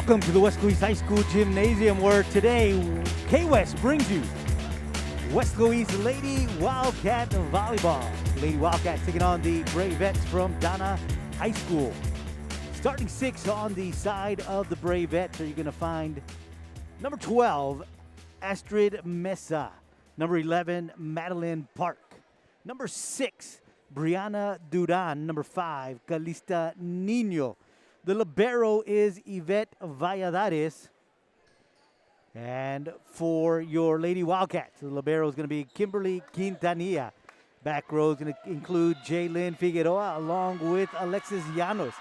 Welcome to the Weslaco East High School Gymnasium, where today K-West brings you Weslaco East Lady Wildcat Volleyball. Lady Wildcats taking on the Bravettes from Donna High School. Starting six on the side of the Bravettes, you're going to find number 12, Astrid Mesa. Number 11, Madeline Park. Number 6, Brianna Duran. Number 5, Calista Nino. The libero is Yvette Valladares. And for your Lady Wildcats, the libero is going to be Kimberly Quintanilla. Back row is going to include Jaylyn Figueroa along with Alexis Llanos.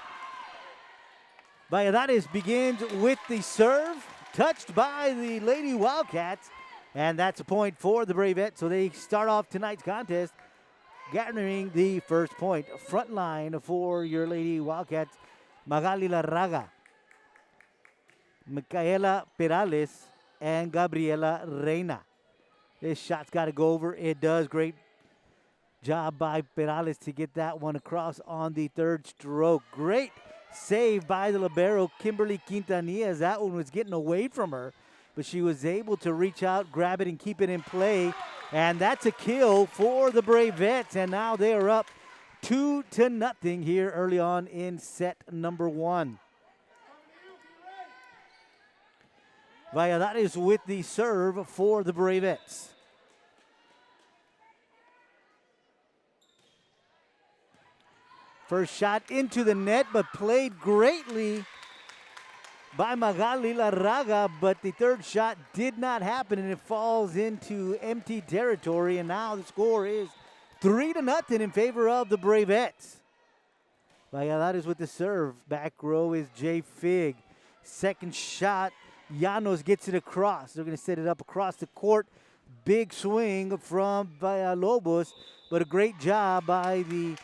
Valladares begins with the serve, touched by the Lady Wildcats. And that's a point for the Bravettes. So they start off tonight's contest garnering the first point. Front line for your Lady Wildcats, Magali Larraga, Micaela Perales, and Gabriela Reina. This shot's got to go over. It does. Great job by Perales to get that one across on the third stroke. Great save by the libero, Kimberly Quintanilla, as that one was getting away from her. But she was able to reach out, grab it, and keep it in play. And that's a kill for the Bravettes. And now they are up 2-0 here early on in set number 1. Valladares with the serve for the Bravettes. First shot into the net, but played greatly by Magali Larraga, but the third shot did not happen, and it falls into empty territory, and now the score is 3-0 in favor of the Bravettes. Valladares with the serve. Back row is Jay Fig. Second shot, Llanos gets it across. They're going to set it up across the court. Big swing from Villalobos, but a great job by the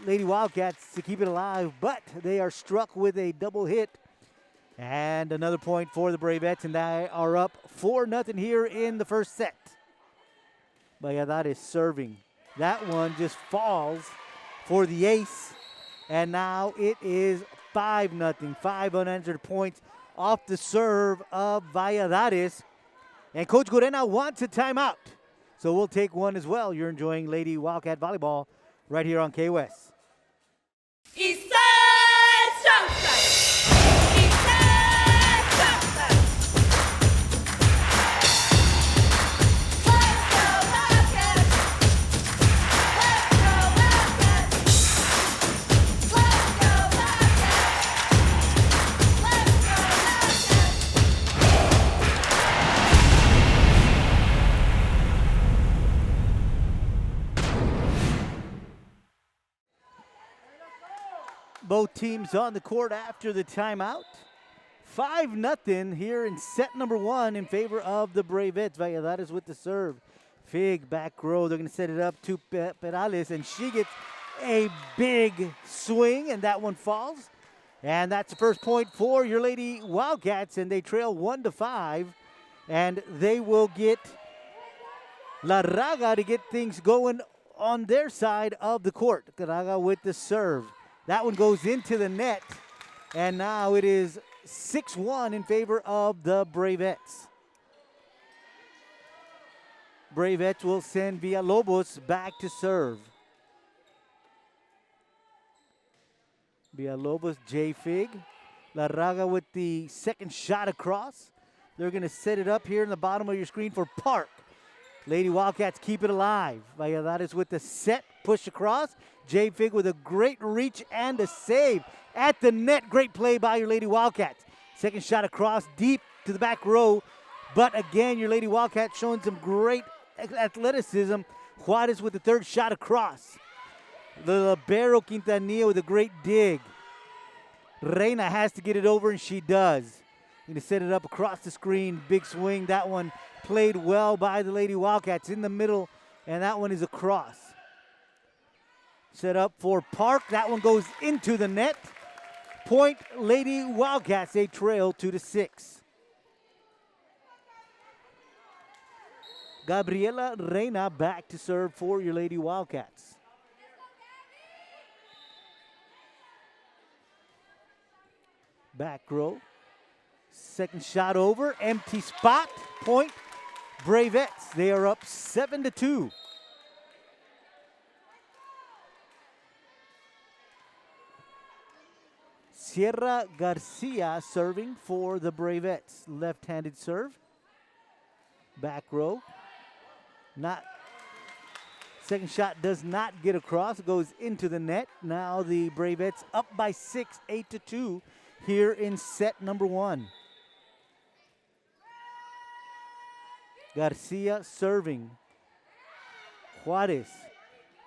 Lady Wildcats to keep it alive, but they are struck with a double hit. And another point for the Bravettes, and they are up 4-0 here in the first set. Valladares serving. That one just falls for the ace, and now it is 5-0. 5 unanswered points off the serve of Valladares. And Coach Gorena wants a timeout, so we'll take one as well. You're enjoying Lady Wildcat Volleyball right here on K-West. Eastside Southside. Eastside Southside. Let's go Wildcats. Let's go Wildcats. Let's go Wildcats. Let's go Both teams on the court after the timeout. 5-0 here in set number 1 in favor of the Bravettes. Valladares with the serve. Fig back row. They're going to set it up to Perales, and she gets a big swing, and that one falls. And that's the first point for your Lady Wildcats, and they trail 1-5. And they will get Larraga to get things going on their side of the court. Larraga with the serve. That one goes into the net, and now it is 6-1 in favor of the Bravettes. Bravettes will send Villalobos back to serve. Villalobos, J. Fig. Larraga with the second shot across. They're going to set it up here in the bottom of your screen for Park. Lady Wildcats keep it alive. Valladares with the set, push across. J. Fig with a great reach and a save at the net. Great play by your Lady Wildcats. Second shot across, deep to the back row. But again, your Lady Wildcats showing some great athleticism. Juarez with the third shot across. The libero Quintanilla with a great dig. Reina has to get it over, and she does. Going to set it up across the screen. Big swing. That one played well by the Lady Wildcats in the middle, and that one is across. Set up for Park. That one goes into the net. Point Lady Wildcats. They trail 2-6. Gabriela Reina back to serve for your Lady Wildcats. Back row. Second shot over, empty spot, point, Bravettes. They are up 7-2. Sierra Garcia serving for the Bravettes. Left-handed serve. Back row. Second shot does not get across. It goes into the net. Now the Bravettes up by 6, 8-2 here in set number 1. Garcia serving. Juarez.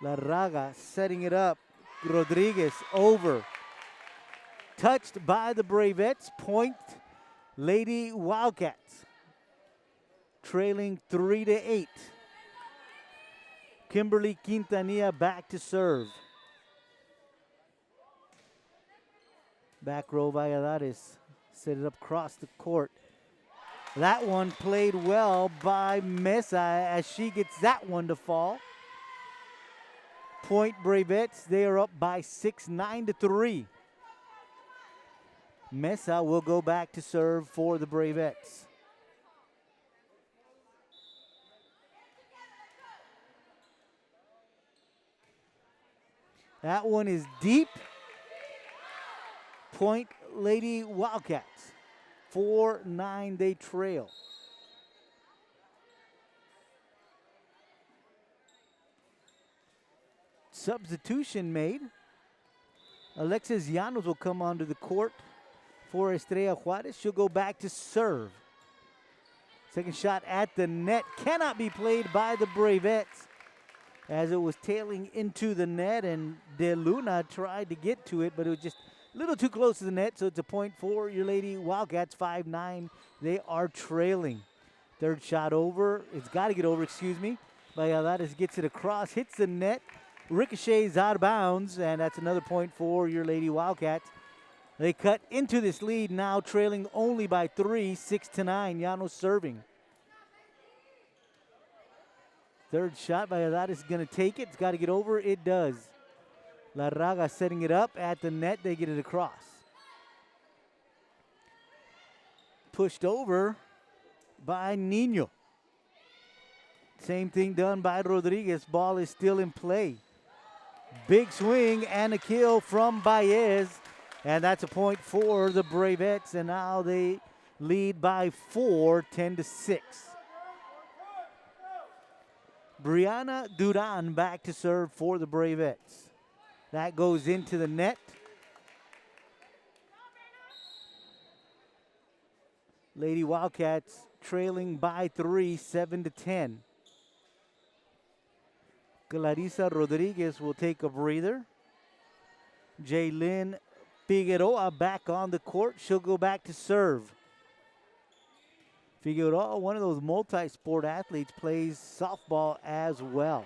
Larraga setting it up. Rodriguez over. Touched by the Bravettes. Point, Lady Wildcats. Trailing 3-8. Kimberly Quintanilla back to serve. Back row Valladares. Set it up across the court. That one played well by Mesa as she gets that one to fall. Point Bravettes. They are up by 6, 9-3. Mesa will go back to serve for the Bravettes. That one is deep. Point, Lady Wildcats. 4-9 they trail. Substitution made. Alexis Llanos will come onto the court for Estrella Juarez. She'll go back to serve. Second shot at the net cannot be played by the Bravettes as it was tailing into the net, and De Luna tried to get to it, but it was just a little too close to the net, so it's a point for your Lady Wildcats. 5-9, they are trailing. Third shot over. It's got to get over, excuse me. Valladares gets it across, hits the net, ricochets out of bounds, and that's another point for your Lady Wildcats. They cut into this lead, now trailing only by 3, 6-9. Llanos serving. Third shot, Valladares is going to take it. It's got to get over. It does. Larraga setting it up at the net. They get it across. Pushed over by Nino. Same thing done by Rodriguez. Ball is still in play. Big swing and a kill from Baez. And that's a point for the Bravettes. And now they lead by 4, 10-6. Brianna Duran back to serve for the Bravettes. That goes into the net. Lady Wildcats trailing by 3, 7-10. Clarissa Rodriguez will take a breather. Jaylin Figueroa back on the court. She'll go back to serve. Figueroa, one of those multi-sport athletes, plays softball as well.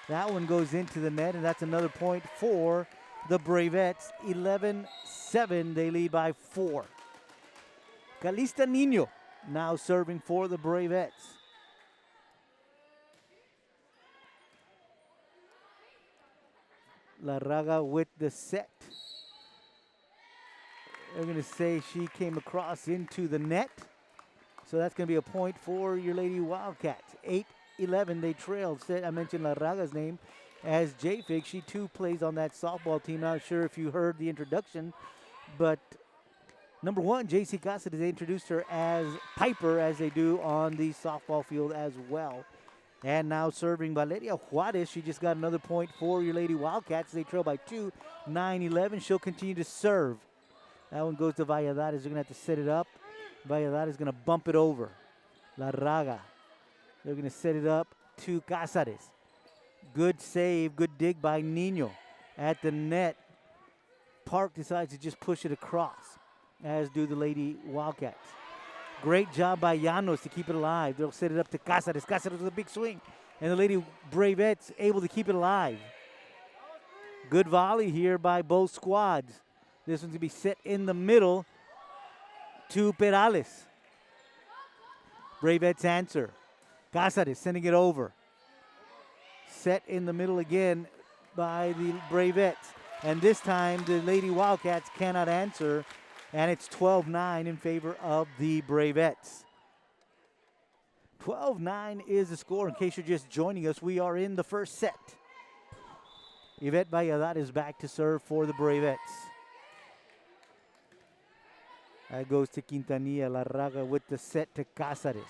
That one goes into the net, and that's another point for the Bravettes. 11-7, they lead by 4. Calista Nino now serving for the Bravettes. Larraga with the set. They're going to say she came across into the net. So that's going to be a point for your Lady Wildcats. 8-11, they trailed. I mentioned Larraga's name as J-Fig. She too plays on that softball team. Not sure if you heard the introduction, but number 1, J.C. Cáceres, they introduced her as Piper, as they do on the softball field as well. And now serving Valeria Juarez. She just got another point for your Lady Wildcats. They trail by 2, 9-11. She'll continue to serve. That one goes to Valladares. They're going to have to set it up. Valladares is going to bump it over. Larraga. They're going to set it up to Cáceres. Good save, good dig by Nino at the net. Park decides to just push it across, as do the Lady Wildcats. Great job by Llanos to keep it alive. They'll set it up to Cáceres. Cáceres with a big swing. And the Lady Bravettes able to keep it alive. Good volley here by both squads. This one's going to be set in the middle to Perales. Bravettes answer. Cáceres sending it over. Set in the middle again by the Bravettes. And this time the Lady Wildcats cannot answer And it's 12-9 in favor of the Bravettes. 12-9 is the score. In case you're just joining us, we are in the first set. Yvette Valladolid is back to serve for the Bravettes. That goes to Quintanilla. Larraga with the set to Cáceres.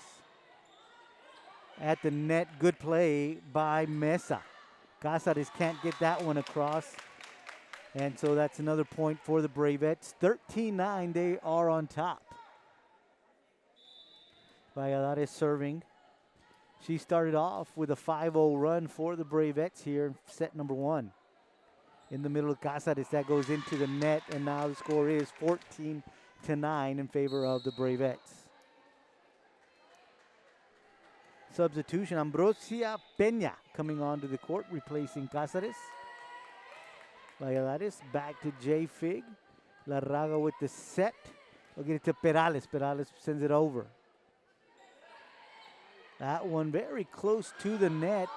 At the net, good play by Mesa. Cáceres can't get that one across. And so that's another point for the Bravettes. 13-9, they are on top. Valladolid is serving. She started off with a 5-0 run for the Bravettes here in set number 1. In the middle of Cáceres, that goes into the net, and now the score is 14-9 in favor of the Bravettes. Substitution, Ambrosia Peña coming onto the court, replacing Cáceres. Valladolid back to J. Fig. Larraga with the set. We'll get it to Perales. Perales sends it over. That one very close to the net.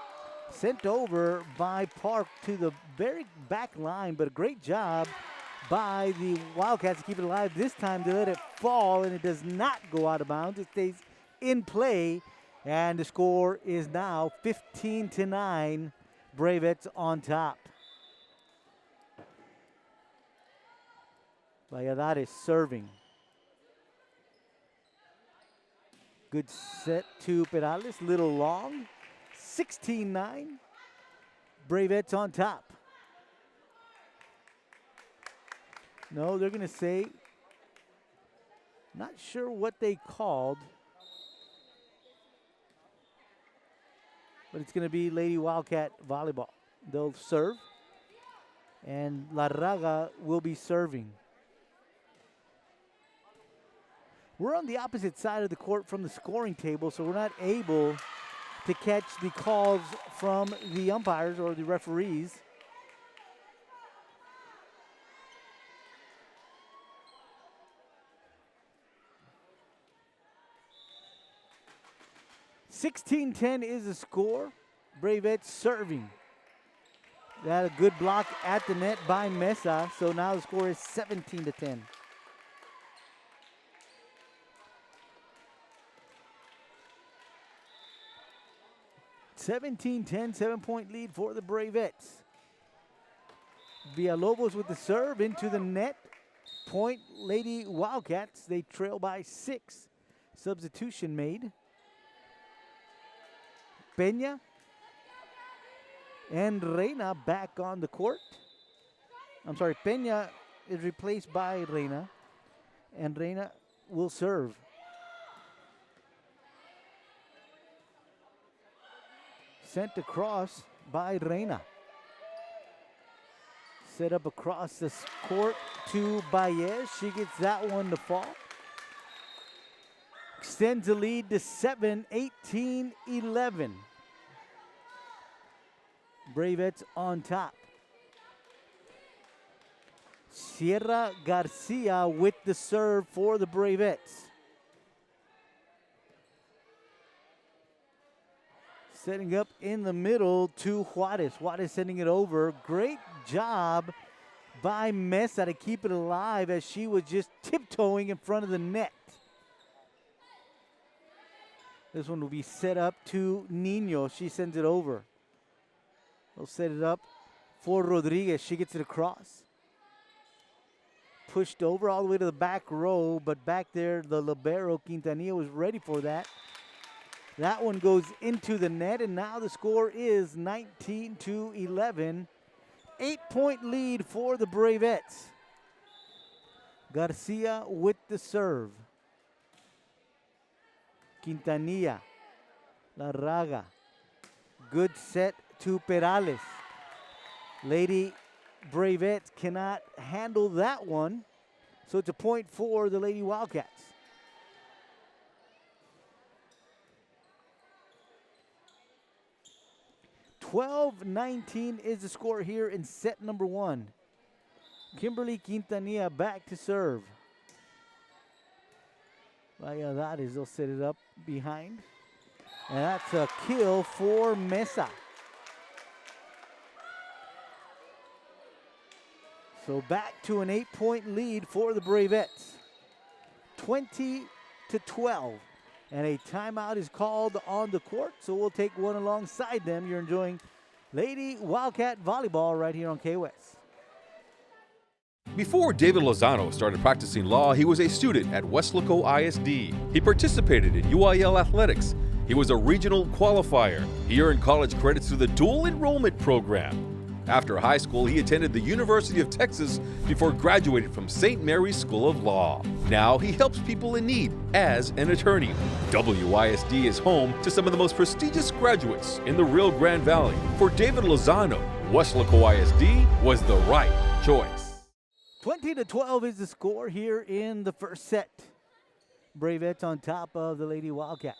Sent over by Park to the very back line, but a great job by the Wildcats to keep it alive. This time they let it fall, and it does not go out of bounds. It stays in play, and the score is now 15-9. Bravettes on top. Valladolid serving. Good set to Perales, little long. 16-9. Bravettes on top. No, they're going to say, not sure what they called, but it's going to be Lady Wildcat Volleyball. They'll serve, and Larraga will be serving. We're on the opposite side of the court from the scoring table, so we're not able to catch the calls from the umpires or the referees. (16-10) is the score. Bravettes serving. That a good block at the net by Mesa, so now the score is 17-10. 17-10, 7-point lead for the Bravettes. Villalobos with the serve into the net. Point Lady Wildcats. They trail by 6. Substitution made. Peña and Reina back on the court. I'm sorry, Peña is replaced by Reina, and Reina will serve. Sent across by Reina. Set up across the court to Baez. She gets that one to fall. Extends the lead to 7, 18-11. Bravettes on top. Sierra Garcia with the serve for the Bravettes. Setting up in the middle to Juarez. Juarez sending it over. Great job by Mesa to keep it alive as she was just tiptoeing in front of the net. This one will be set up to Nino. She sends it over. They'll set it up for Rodriguez. She gets it across. Pushed over all the way to the back row, but back there, the libero Quintanilla was ready for that. That one goes into the net, and now the score is 19-11. 8-point lead for the Bravettes. Garcia with the serve. Quintanilla. Larraga. Good set to Perales. Lady Bravettes cannot handle that one, so it's a point for the Lady Wildcats. (12-19) is the score here in set number 1. Kimberly Quintanilla back to serve. Valladares, they'll set it up behind. And that's a kill for Mesa. So back to an 8-point lead for the Bravettes. 20-12. And a timeout is called on the court, so we'll take one alongside them. You're enjoying Lady Wildcat Volleyball right here on KWS. Before David Lozano started practicing law, he was a student at Weslaco ISD. He participated in UIL athletics. He was a regional qualifier. He earned college credits through the dual enrollment program. After high school, he attended the University of Texas before graduating from St. Mary's School of Law. Now he helps people in need as an attorney. WISD is home to some of the most prestigious graduates in the Rio Grande Valley. For David Lozano, Weslaco ISD was the right choice. 20-12 is the score here in the first set. Bravettes on top of the Lady Wildcats.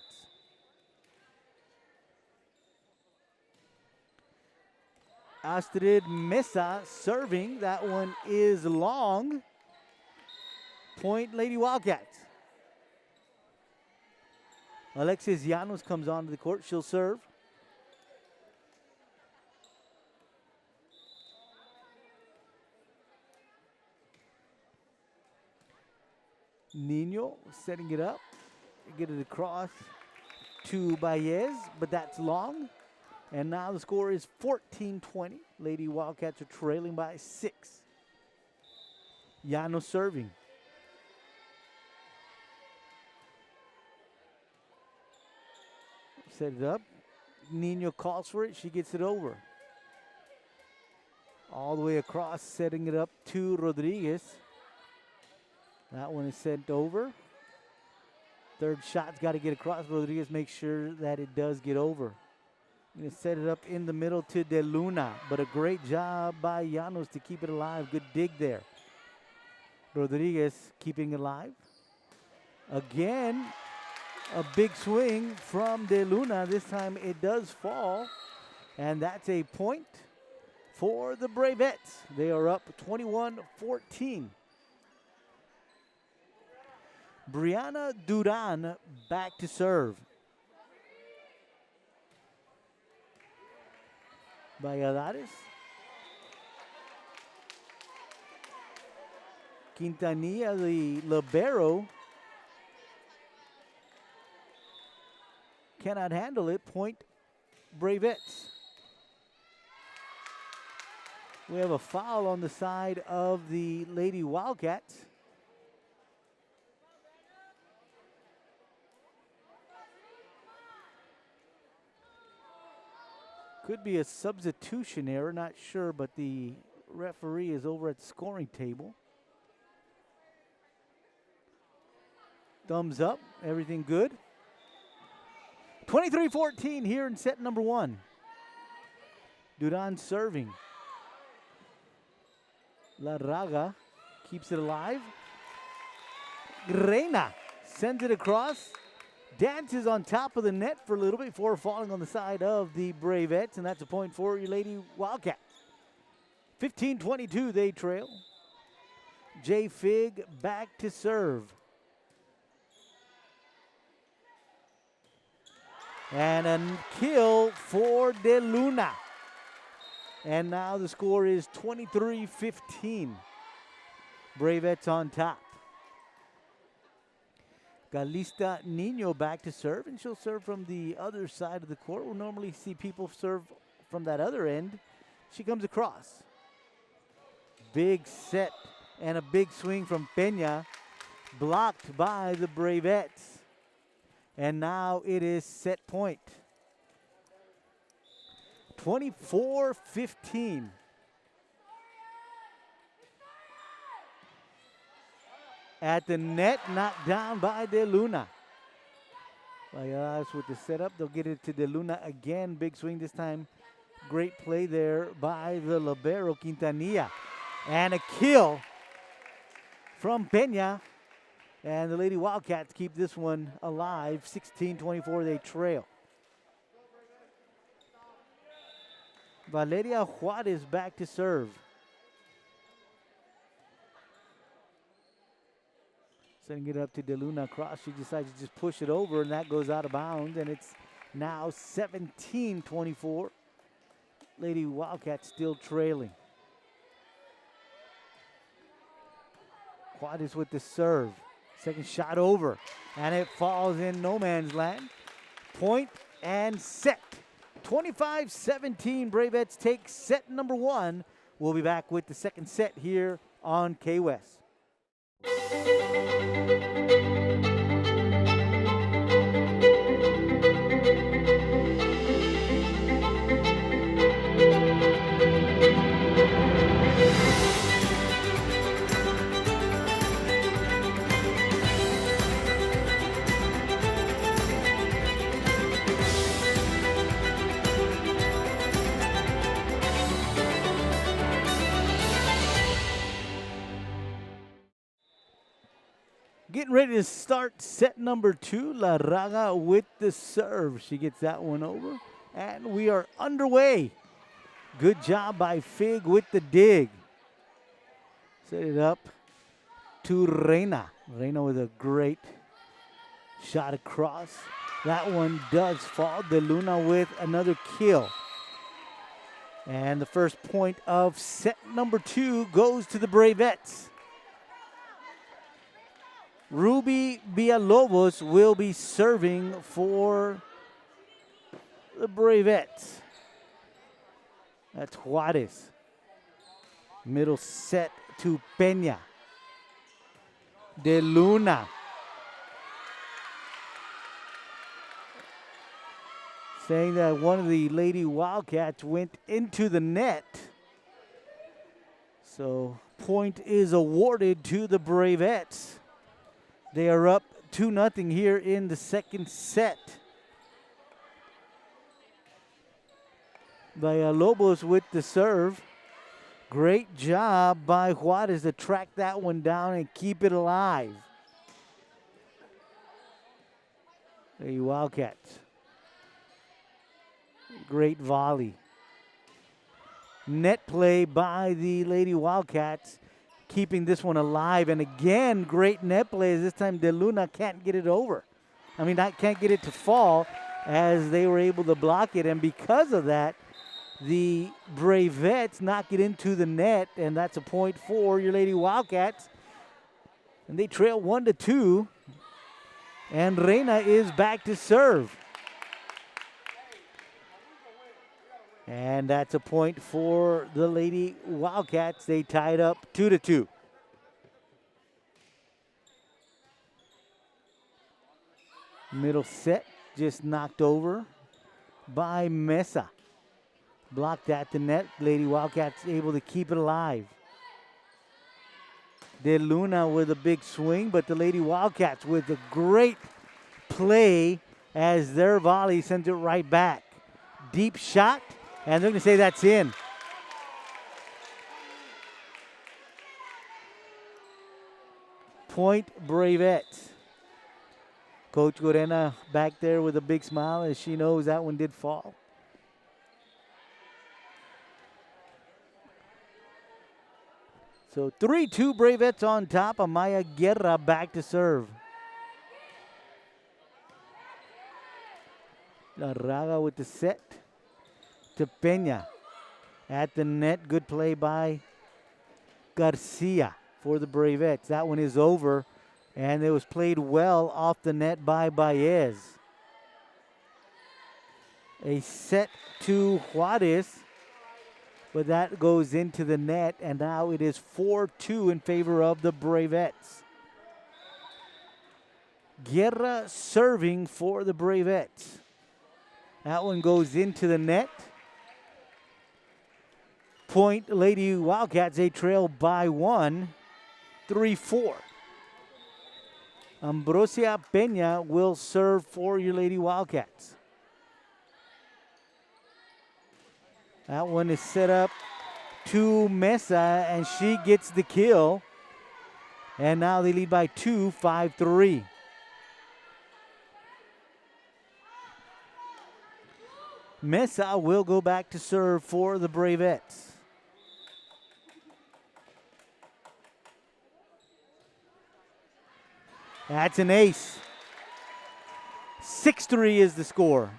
Astrid Mesa serving. That one is long. Point Lady Wildcats. Alexis Llanos comes onto the court. She'll serve. Nino setting it up. Get it across to Baez, but that's long. And now the score is 14-20. Lady Wildcats are trailing by 6. Llanos serving. Set it up. Nino calls for it. She gets it over. All the way across, setting it up to Rodriguez. That one is sent over. Third shot's got to get across. Rodriguez makes sure that it does get over. Going to set it up in the middle to De Luna, but a great job by Llanos to keep it alive. Good dig there. Rodriguez keeping it alive. Again, a big swing from De Luna. This time it does fall, and that's a point for the Bravettes. They are up 21-14. Brianna Duran back to serve. Valladares. Quintanilla, the libero, cannot handle it. Point Bravettes. We have a foul on the side of the Lady Wildcats. Could be a substitution error, not sure, but the referee is over at the scoring table. Thumbs up, everything good. 23-14 here in set number 1. Duran serving. La Raga keeps it alive. Reina sends it across. Dances on top of the net for a little bit before falling on the side of the Bravettes, and that's a point for your Lady Wildcats. 15-22, they trail. J. Fig back to serve. And a kill for De Luna. And now the score is 23-15. Bravettes on top. Galista Nino back to serve, and she'll serve from the other side of the court. We'll normally see people serve from that other end. She comes across. Big set and a big swing from Peña, blocked by the Bravettes. And now it is set point. 24-15. At the net, knocked down by De Luna. With the setup, they'll get it to De Luna again. Big swing this time. Great play there by the libero, Quintanilla. And a kill from Peña. And the Lady Wildcats keep this one alive. 16-24, they trail. Valeria Juarez back to serve. Sending it up to De Luna across. She decides to just push it over, and that goes out of bounds. And it's now 17-24. Lady Wildcats still trailing. Juarez with the serve. Second shot over, and it falls in no man's land. Point and set. 25-17, Bravettes take set number 1. We'll be back with the second set here on K-West. Getting ready to start set number 2. La Raga with the serve. She gets that one over. And we are underway. Good job by Fig with the dig. Set it up to Reina. Reina with a great shot across. That one does fall. De Luna with another kill. And the first point of set number 2 goes to the Bravettes. Ruby Villalobos will be serving for the Bravettes. That's Juarez. Middle set to Peña. De Luna. Saying that one of the Lady Wildcats went into the net. So point is awarded to the Bravettes. They are up 2-0 here in the second set. Villalobos with the serve. Great job by Juarez to track that one down and keep it alive. The Wildcats. Great volley. Net play by the Lady Wildcats, keeping this one alive. And again, great net play. This time De Luna can't get it over. Can't get it to fall as they were able to block it. And because of that, the Bravettes knock it into the net, and that's a point for your Lady Wildcats. And they trail 1-2. And Reina is back to serve. And that's a point for the Lady Wildcats. They tied up 2-2. Middle set just knocked over by Mesa. Blocked at the net. Lady Wildcats able to keep it alive. De Luna with a big swing, but the Lady Wildcats with a great play as their volley sends it right back. Deep shot. And they're going to say that's in. Point Bravettes. Coach Gorena back there with a big smile as she knows that one did fall. So 3-2 Bravettes on top. Amaya Guerra back to serve. La Raga with the set. To Peña at the net. Good play by Garcia for the Bravettes. That one is over, and it was played well off the net by Baez. A set to Juarez, but that goes into the net, and now it is 4-2 in favor of the Bravettes. Guerra serving for the Bravettes. That one goes into the net. Point Lady Wildcats, they trail by 1, 3-4. Ambrosia Peña will serve for your Lady Wildcats. That one is set up to Mesa, and she gets the kill. And now they lead by 2, 5-3. Mesa will go back to serve for the Bravettes. That's an ace. 6-3 is the score.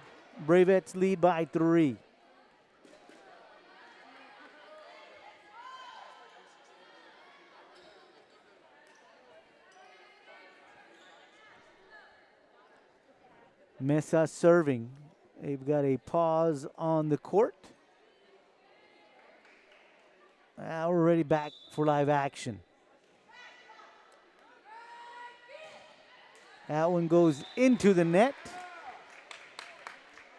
Bravettes lead by 3. Mesa serving. They've got a pause on the court. We're ready back for live action. That one goes into the net.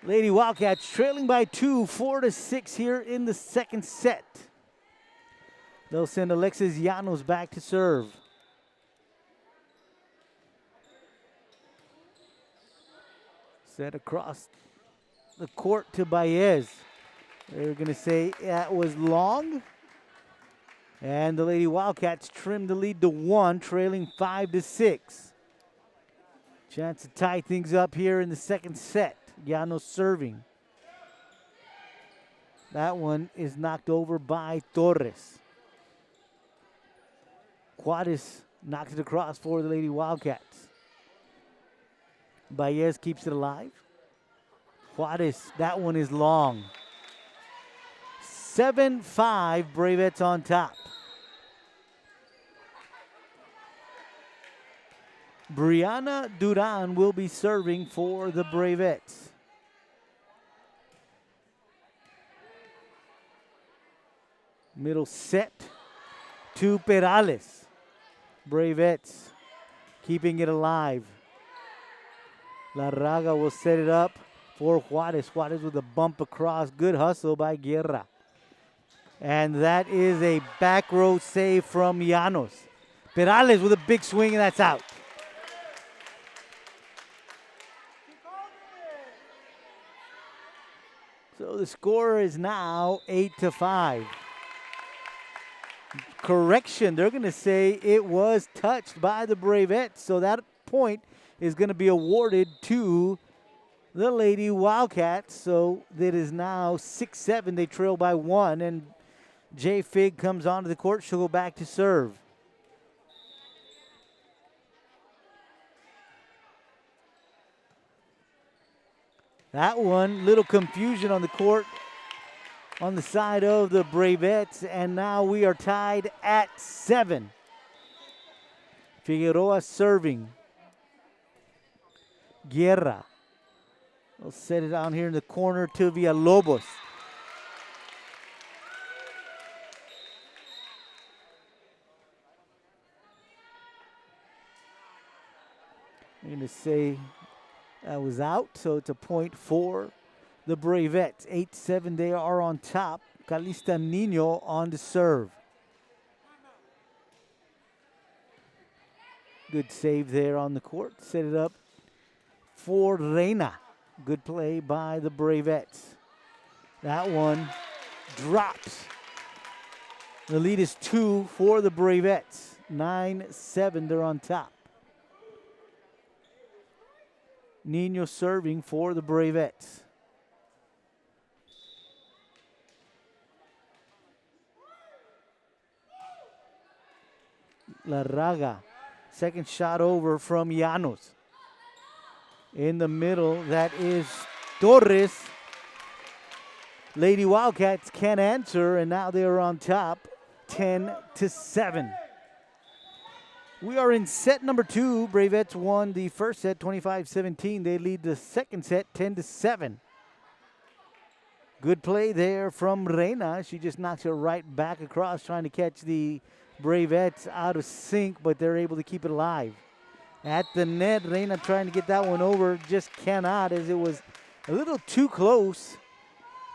Lady Wildcats trailing by 2, 4-6 here in the second set. They'll send Alexis Llanos back to serve. Set across the court to Baez. They're going to say that was long. And the Lady Wildcats trimmed the lead to 1, trailing 5-6. Chance to tie things up here in the second set. Llanos serving. That one is knocked over by Torres. Juarez knocks it across for the Lady Wildcats. Baez keeps it alive. Juarez, that one is long. 7-5, Bravettes on top. Brianna Duran will be serving for the Bravettes. Middle set to Perales. Bravettes keeping it alive. Larraga will set it up for Juarez. Juarez with a bump across. Good hustle by Guerra. And that is a back row save from Llanos. Perales with a big swing, and that's out. So the score is now 8-5. Correction, they're going to say it was touched by the Bravettes, so that point is going to be awarded to the Lady Wildcats. So it is now 6-7. They trail by 1, and Jay Fig comes onto the court. She'll go back to serve. That one, little confusion on the court on the side of the Bravettes, and now we are tied at 7. Figueroa serving. Guerra. We'll set it down here in the corner to Villalobos. I'm going to say that was out, so it's a point for the Bravettes. 8-7, they are on top. Calista Nino on to serve. Good save there on the court. Set it up for Reina. Good play by the Bravettes. That one drops. The lead is 2 for the Bravettes. 9-7, they're on top. Nino serving for the Bravettes. Larraga, second shot over from Llanos. In the middle, that is Torres. Lady Wildcats can't answer, and now they are on top, 10-7. We are in set number 2. Bravettes won the first set 25-17. They lead the second set 10-7. Good play there from Reina. She just knocks it right back across, trying to catch the Bravettes out of sync, but they're able to keep it alive. At the net, Reina trying to get that one over, just cannot, as it was a little too close.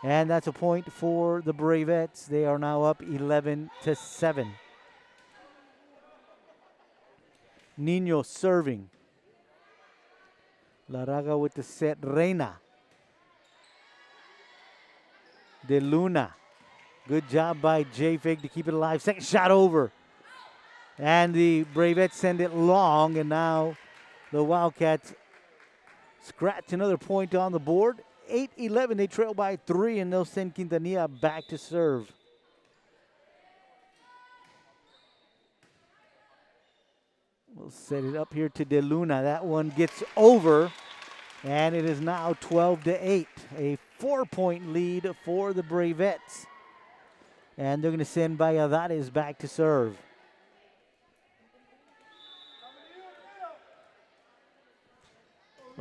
And that's a point for the Bravettes. They are now up 11-7. Nino serving. Larraga with the set. Reina. De Luna. Good job by J-Fig to keep it alive. Second shot over. And the Bravettes send it long, and now the Wildcats scratch another point on the board. 8-11, they trail by 3, and they'll send Quintanilla back to serve. We'll set it up here to De Luna. That one gets over, and it is now 12-8. A 4-point lead for the Bravettes. And they're going to send Valladares back to serve.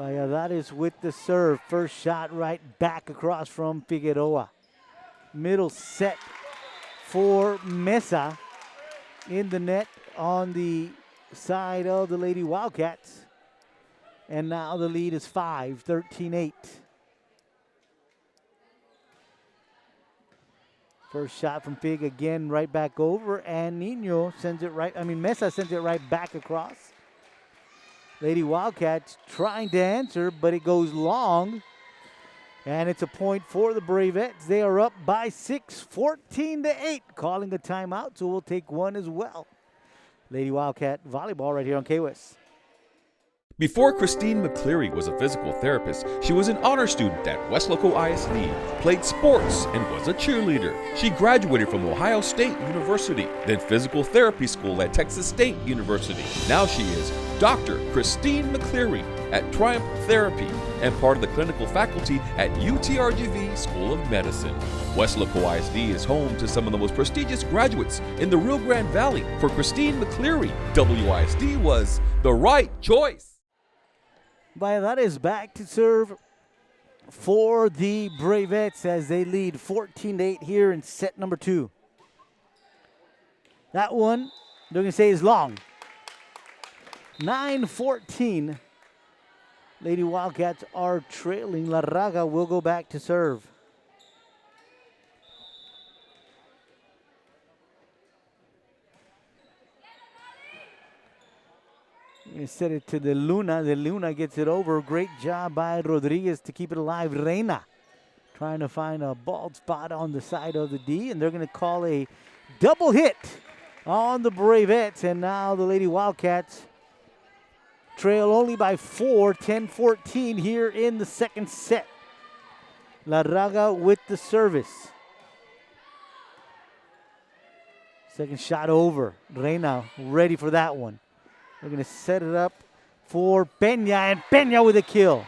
Vallares with the serve. First shot right back across from Figueroa. Middle set for Mesa in the net on the side of the Lady Wildcats. And now the lead is 5, 13-8. First shot from Fig again, right back over, and Mesa sends it right back across. Lady Wildcats trying to answer, but it goes long. And it's a point for the Bravettes. They are up by 6, 14-8. Calling a timeout, so we'll take one as well. Lady Wildcat volleyball right here on KWIS. Before Christine McCleary was a physical therapist, she was an honor student at Weslaco ISD, played sports, and was a cheerleader. She graduated from Ohio State University, then physical therapy school at Texas State University. Now she is Dr. Christine McCleary at Triumph Therapy and part of the clinical faculty at UTRGV School of Medicine. Weslaco ISD is home to some of the most prestigious graduates in the Rio Grande Valley. For Christine McCleary, WISD was the right choice. Vallares back to serve for the Bravettes as they lead 14-8 here in set number 2. That one, they're going to say, is long. 9-14. Lady Wildcats are trailing. Larraga will go back to serve. You set it to the Luna. The Luna gets it over. Great job by Rodriguez to keep it alive. Reina trying to find a bald spot on the side of the D, and they're going to call a double hit on the Bravettes. And now the Lady Wildcats trail only by 4, 10-14 here in the second set. Larraga with the service. Second shot over. Reina ready for that one. They're going to set it up for Peña, and Peña with a kill.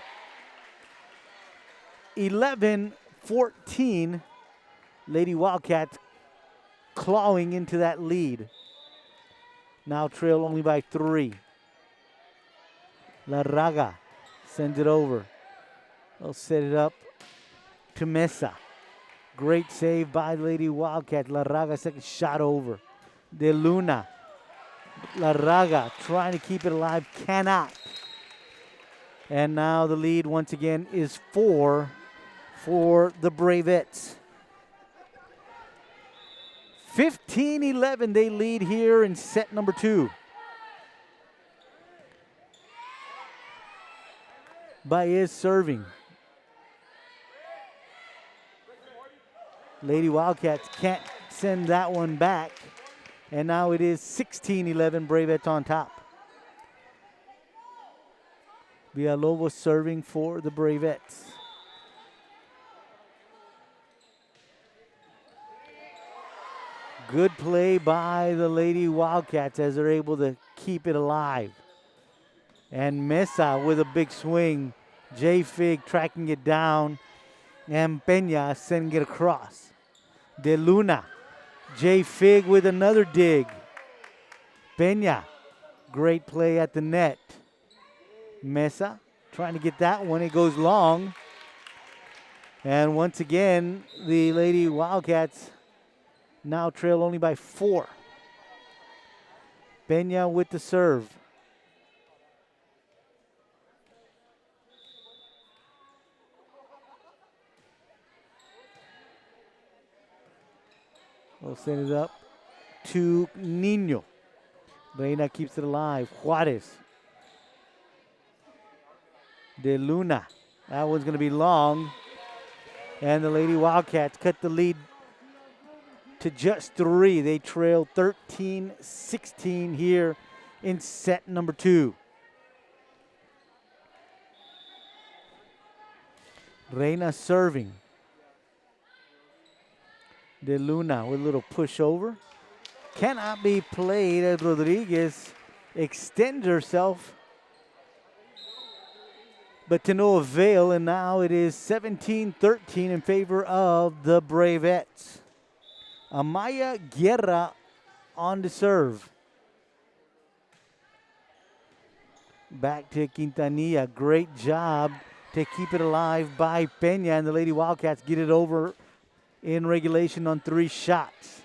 11-14. Lady Wildcats clawing into that lead. Now trail only by 3. Larraga sends it over. They'll set it up to Mesa. Great save by Lady Wildcats. Larraga second shot over. De Luna. Larraga trying to keep it alive, cannot. And now the lead once again is 4 for the Bravettes. 15-11 they lead here in set number 2. Baez serving. Lady Wildcats can't send that one back. And now it is 16-11, Bravettes on top. Villalobos serving for the Bravettes. Good play by the Lady Wildcats as they're able to keep it alive. And Mesa with a big swing. J. Fig tracking it down. And Peña sending it across. De Luna. J. Fig with another dig. Peña, great play at the net. Mesa trying to get that one. It goes long. And once again, the Lady Wildcats now trail only by 4. Peña with the serve. We'll send it up to Nino. Reina keeps it alive. Juarez. De Luna. That one's going to be long. And the Lady Wildcats cut the lead to just 3. They trail 13-16 here in set number 2. Reina serving. De Luna with a little push over. Cannot be played as Rodriguez extends herself, but to no avail. And now it is 17-13 in favor of the Bravettes. Amaya Guerra on the serve. Back to Quintanilla. Great job to keep it alive by Peña, and the Lady Wildcats get it over in regulation on 3 shots.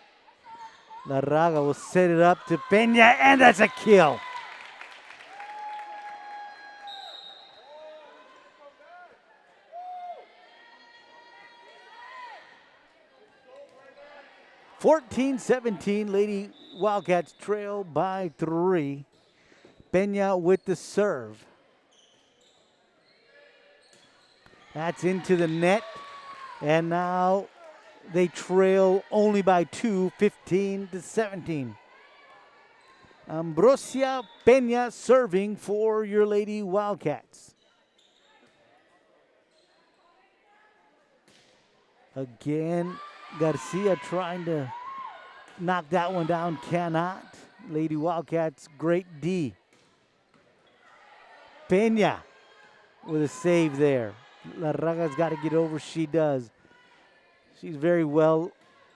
Larraga will set it up to Peña, and that's a kill. (14-17), Lady Wildcats trail by 3. Peña with the serve. That's into the net, and now they trail only by 2, 15-17. Ambrosia Peña serving for your Lady Wildcats. Again, Garcia trying to knock that one down, cannot. Lady Wildcats, great D. Peña with a save there. Larraga's got to get over, she does. She's very well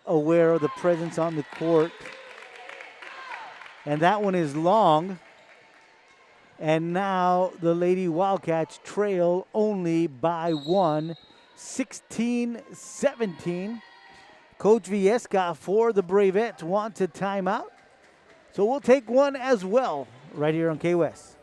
aware of the presence on the court. And that one is long. And now the Lady Wildcats trail only by 1, 16-17. Coach Viesca for the Bravettes wants a timeout. So we'll take one as well right here on K-West.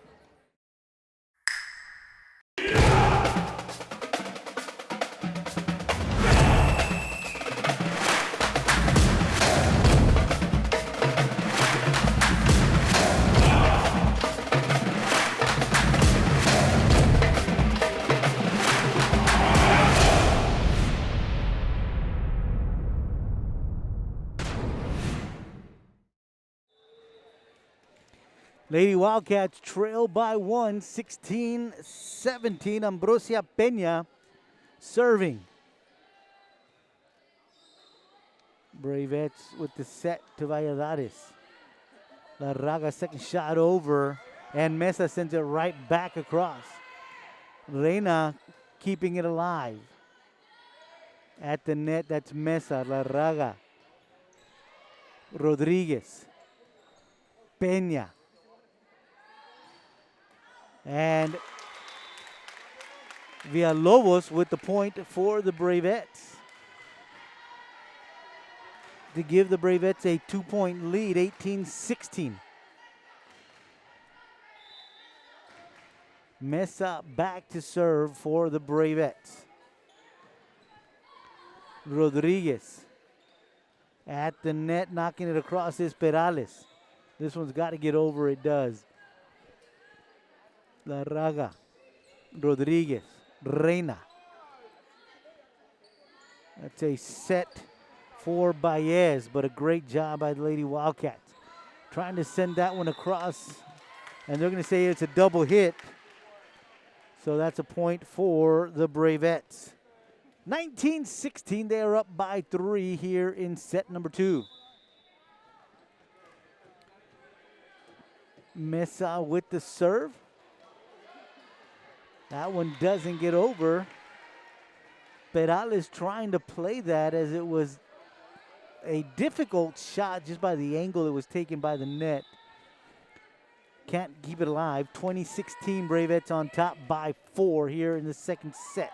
Lady Wildcats trail by 1, 16-17. Ambrosia Peña serving. Bravettes with the set to Valladares. Larraga second shot over, and Mesa sends it right back across. Reina keeping it alive. At the net, that's Mesa, Larraga, Rodriguez, Peña. And Villalobos with the point for the Bravettes to give the Bravettes a 2-point lead, 18-16. Mesa back to serve for the Bravettes. Rodriguez at the net, knocking it across is Perales. This one's got to get over, it does. Larraga, Rodriguez, Reina. That's a set for Baez, but a great job by the Lady Wildcats. Trying to send that one across, and they're going to say it's a double hit. So that's a point for the Bravettes. 19-16, they are up by 3 here in set number 2. Mesa with the serve. That one doesn't get over. Perales trying to play that as it was a difficult shot just by the angle it was taken by the net. Can't keep it alive. 20-16, Bravettes on top by 4 here in the second set.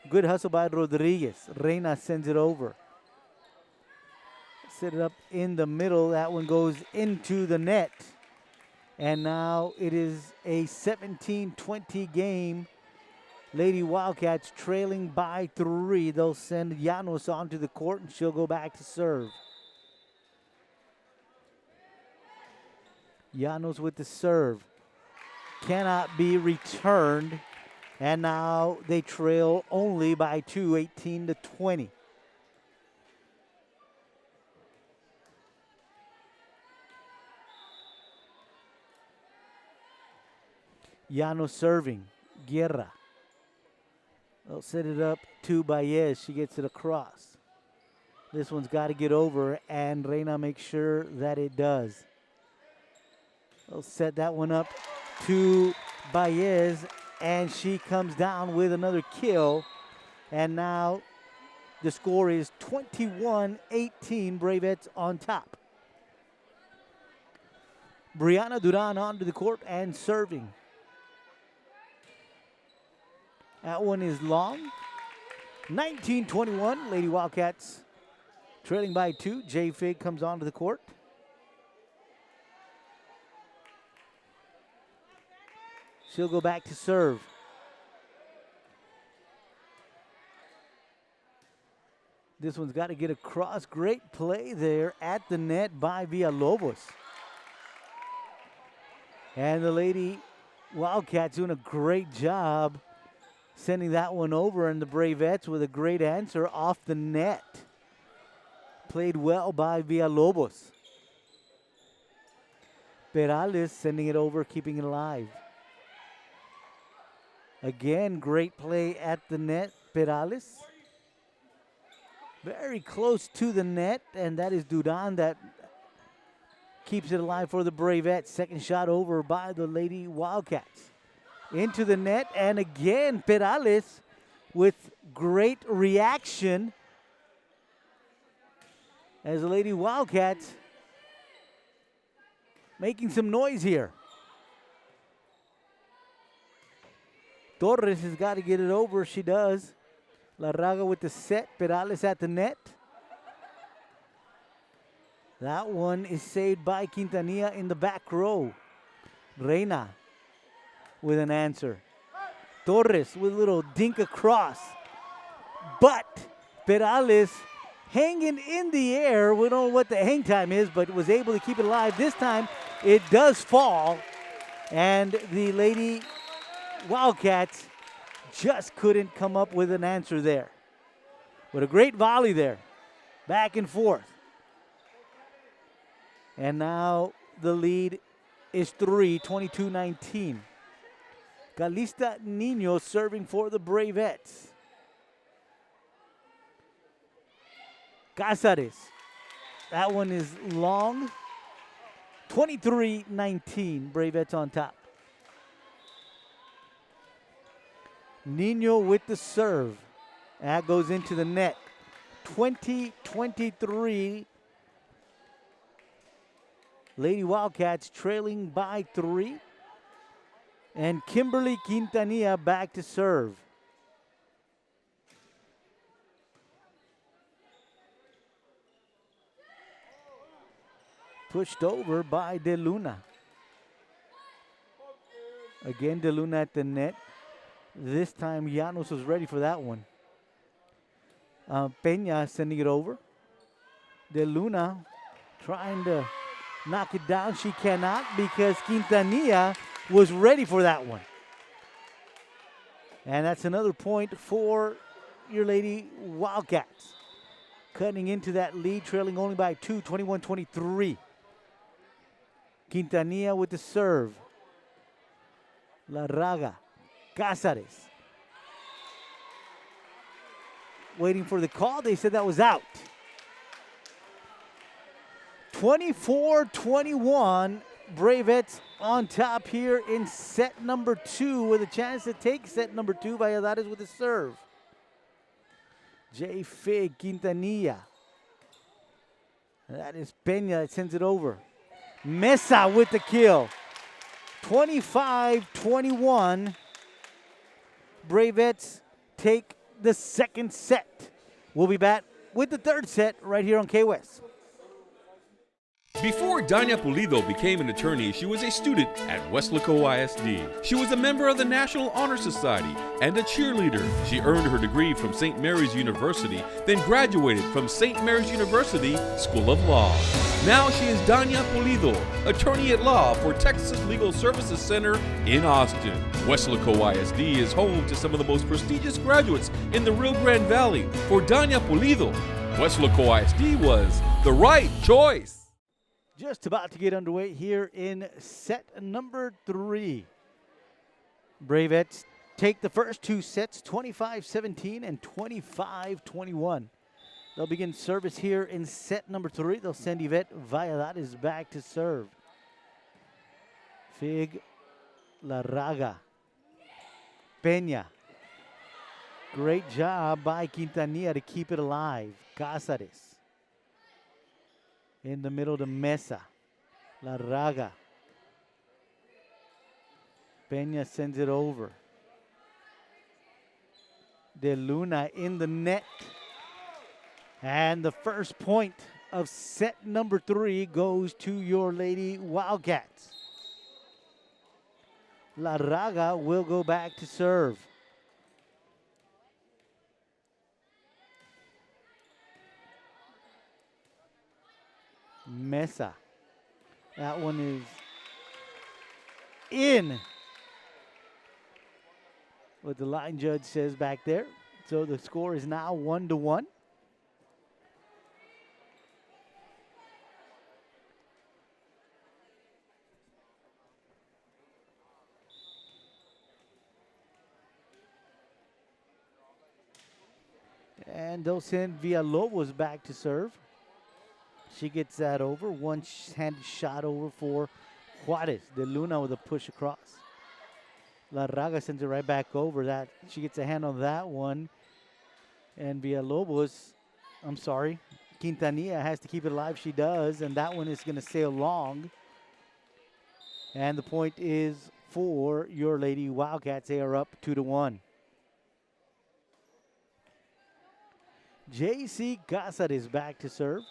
Good hustle by Rodriguez. Reina sends it over. Set it up in the middle. That one goes into the net. And now it is a 17-20 game. Lady Wildcats trailing by 3. They'll send Llanos onto the court, and she'll go back to serve. Llanos with the serve. Cannot be returned. And now they trail only by 2, 18-20. Llanos serving. Guerra. They'll set it up to Baez. She gets it across. This one's got to get over, and Reina makes sure that it does. They'll set that one up to Baez, and she comes down with another kill. And now the score is 21-18, Bravettes on top. Brianna Duran onto the court and serving. That one is long. 19-21, Lady Wildcats trailing by 2. Jay Fig comes onto the court. She'll go back to serve. This one's got to get across. Great play there at the net by Villalobos. And the Lady Wildcats doing a great job sending that one over, and the Bravettes with a great answer off the net. Played well by Villalobos. Perales sending it over, keeping it alive. Again, great play at the net, Perales. Very close to the net, and that is Duran that keeps it alive for the Bravettes. Second shot over by the Lady Wildcats. Into the net, and again, Perales with great reaction as the Lady Wildcats making some noise here. Torres has got to get it over. She does. Larraga with the set. Perales at the net. That one is saved by Quintanilla in the back row. Reina with an answer. Torres with a little dink across. But Perales hanging in the air. We don't know what the hang time is, but was able to keep it alive. This time it does fall. And the Lady Wildcats just couldn't come up with an answer there. But a great volley there. Back and forth. And now the lead is 3, 22-19. Calista Nino serving for the Bravettes. Cázares. That one is long. 23-19. Bravettes on top. Nino with the serve. That goes into the net. 20-23. Lady Wildcats trailing by 3. And Kimberly Quintanilla back to serve. Pushed over by De Luna. Again, De Luna at the net. This time, Llanos was ready for that one. Peña sending it over. De Luna trying to knock it down. She cannot because Quintanilla was ready for that one. And that's another point for your Lady Wildcats. Cutting into that lead, trailing only by 2, 21-23. Quintanilla with the serve. Larraga. Cázares. Waiting for the call. They said that was out. 24-21. Bravettes on top here in set number 2 with a chance to take set number 2. Valladares with the serve. J. Fig Quintanilla. That is Peña that sends it over. Mesa with the kill. 25-21. Bravettes take the second set. We'll be back with the third set right here on K-West. Before Donna Pulido became an attorney, she was a student at Weslaco ISD. She was a member of the National Honor Society and a cheerleader. She earned her degree from St. Mary's University, then graduated from St. Mary's University School of Law. Now she is Donna Pulido, attorney at law for Texas Legal Services Center in Austin. Weslaco ISD is home to some of the most prestigious graduates in the Rio Grande Valley. For Donna Pulido, Weslaco ISD was the right choice. Just about to get underway here in set number 3. Bravettes take the first 2 sets, 25-17 and 25-21. They'll begin service here in set number 3. They'll send Yvette Valladares back to serve. Fig, Larraga, Peña. Great job by Quintanilla to keep it alive. Cázares. In the middle to Mesa. Larraga. Peña sends it over. De Luna in the net. And the first point of set number 3 goes to your Lady Wildcats. La Raga will go back to serve. Mesa. That one is in. What the line judge says back there. So the score is now 1-1. And they'll send Villalobos back to serve. She gets that over. One-handed shot over for Juarez. De Luna with a push across. La Raga sends it right back over. That she gets a hand on that one. And Villalobos, Quintanilla has to keep it alive. She does. And that one is going to sail long. And the point is for your Lady Wildcats. They are up 2-1. J.C. Cáceres back to serve.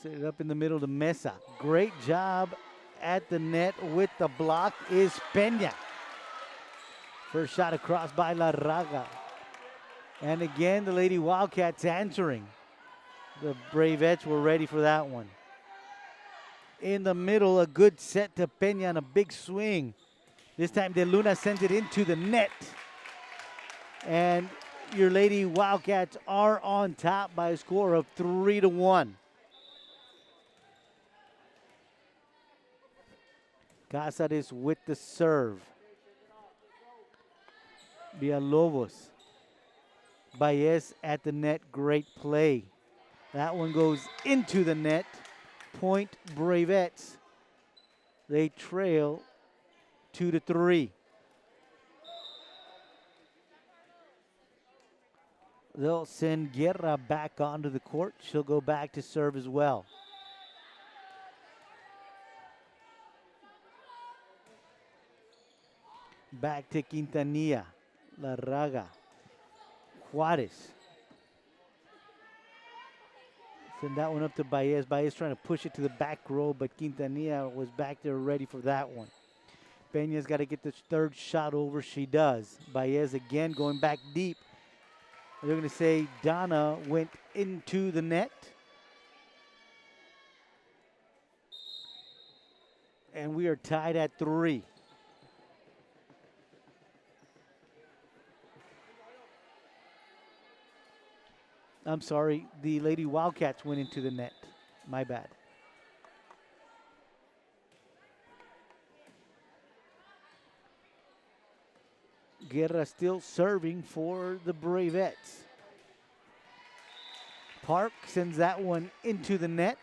Set it up in the middle to Mesa. Great job at the net with the block is Peña. First shot across by La Raga. And again, the Lady Wildcats answering. The Bravettes were ready for that one. In the middle, a good set to Peña and a big swing. This time, De Luna sends it into the net. And your Lady Wildcats are on top by a score of 3-1. Cáceres with the serve. Villalobos. Baez at the net, great play. That one goes into the net. Point Bravettes. They trail 2-3. They'll send Guerra back onto the court. She'll go back to serve as well. Back to Quintanilla. La Raga. Juarez. Send that one up to Baez. Baez trying to push it to the back row, but Quintanilla was back there ready for that one. Peña's got to get this third shot over. She does. Baez again going back deep. They're going to say Donna went into the net. And we are tied at 3. I'm sorry, the Lady Wildcats went into the net. My bad. Guerra still serving for the Bravettes. Park sends that one into the net.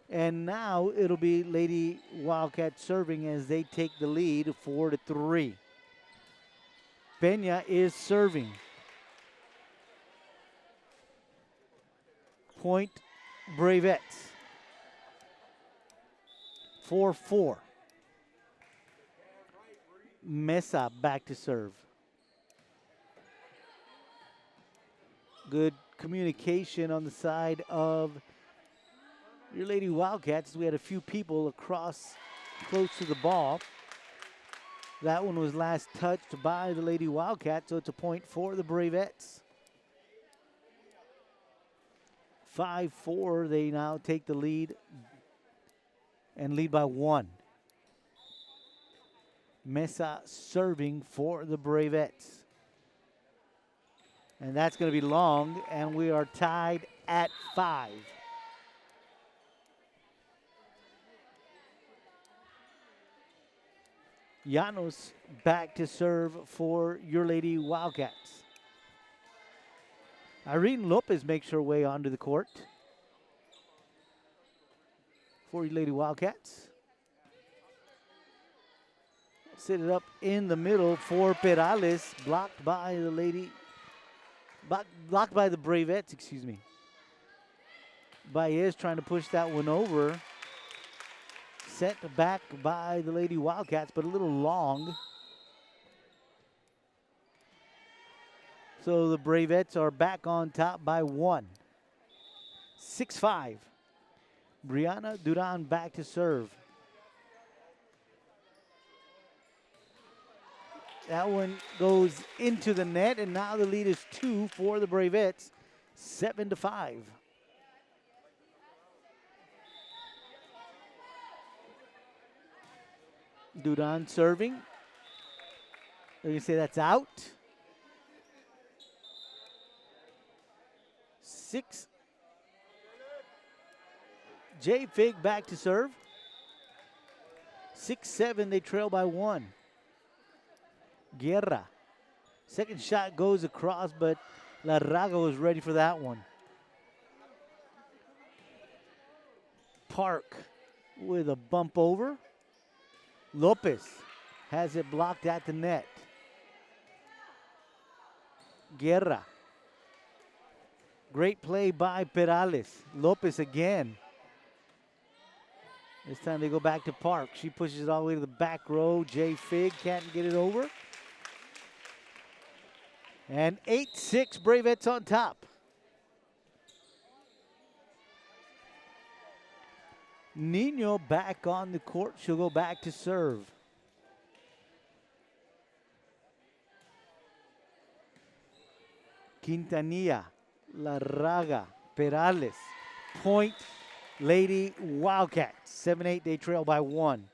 And now it'll be Lady Wildcats serving as they take the lead 4-3. Peña is serving. Point Bravettes. 4-4. Mesa back to serve. Good communication on the side of your Lady Wildcats. We had a few people across close to the ball. That one was last touched by the Lady Wildcats, so it's a point for the Bravettes. 5-4, they now take the lead and lead by 1. Mesa serving for the Bravettes. And that's going to be long, and we are tied at 5. Llanos back to serve for your Lady Wildcats. Irene Lopez makes her way onto the court for your Lady Wildcats. Set it up in the middle for Perales, blocked by the Bravettes, excuse me. Baez trying to push that one over. Set back by the Lady Wildcats, but a little long. So the Bravettes are back on top by 1. 6-5. Brianna Duran back to serve. That one goes into the net, and now the lead is 2 for the Bravettes, 7-5. Duran serving. You say that's out. 6. J Fig back to serve. 6-7, they trail by 1. Guerra. Second shot goes across, but La Raga was ready for that one. Park with a bump over. Lopez has it blocked at the net. Guerra. Great play by Perales. Lopez again. This time they go back to Park. She pushes it all the way to the back row. J Fig can't get it over. And 8-6, Bravettes on top. Nino back on the court. She'll go back to serve. Quintanilla, La Raga, Perales. Point, Lady Wildcats. 7-8, they trail by 1.